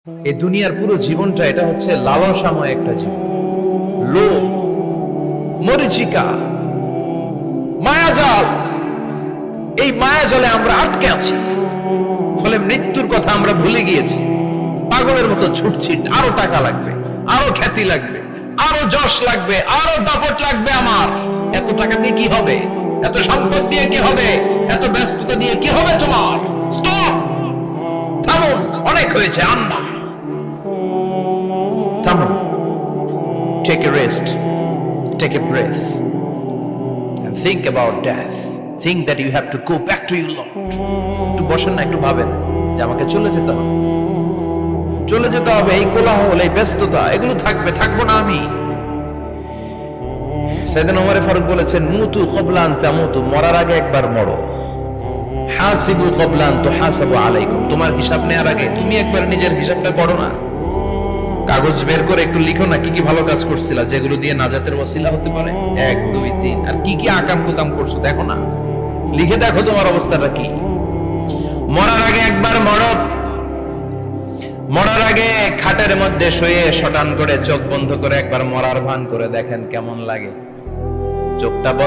এই দুনিয়ার পুরো জীবনটা এটা হচ্ছে লালসাময় একটা জীবন, লোভ, মরিচিকা, মায়াজাল। এই মায়াজালে আমরা আটকে আছি, ফলে মৃত্যুর কথা আমরা ভুলে গিয়েছি। পাগলের মতো ছুটছি, আরো টাকা লাগবে, আরো খ্যাতি লাগবে, আরো যশ লাগবে, আরো দাপট লাগবে। আমার এত টাকা দিয়ে কি হবে? এত সম্পদ দিয়ে কি হবে? এত ব্যস্ততা দিয়ে কি হবে? তোমার স্টপ, থামুন, অনেক হয়েছে। আন্না, থামুন, take a rest, take a breath and think about death. Think that you have to go back to your Lord. একটু বসেন না, একটু ভাবেন যে আমাকে চলে যেতে হবে, চলে যেতে হবে। এই কোলাহল, এই ব্যস্ততা, এগুলো থাকবে, থাকবো না আমি। সাইয়েদনা ওমর ফারুক বলেছেন, মুতু ক্বাবলা আন তামুতু, মরার আগে একবার মরো। হাসিবু ক্বাবলা আন তুহাসাবু আলাইকুম, তোমার হিসাব নেওয়ার আগে তুমি একবার নিজের হিসাবটা করো না। কাগজ বের করে একটু লিখো না, কি কি ভালো কাজ করছিলা, যেগুলো দিয়ে নাজাতের ওসিলা হতে পারে। 1 2 3, আর কি কি আকাম কুকাম করছো দেখো না, লিখে দেখো তোমার অবস্থাটা কি। মরার আগে একবার মরো। মরার আগে খাটের মধ্যে শুয়ে শটান করে চোখ বন্ধ করে একবার মরার ভান করে দেখেন কেমন লাগে। চোখটা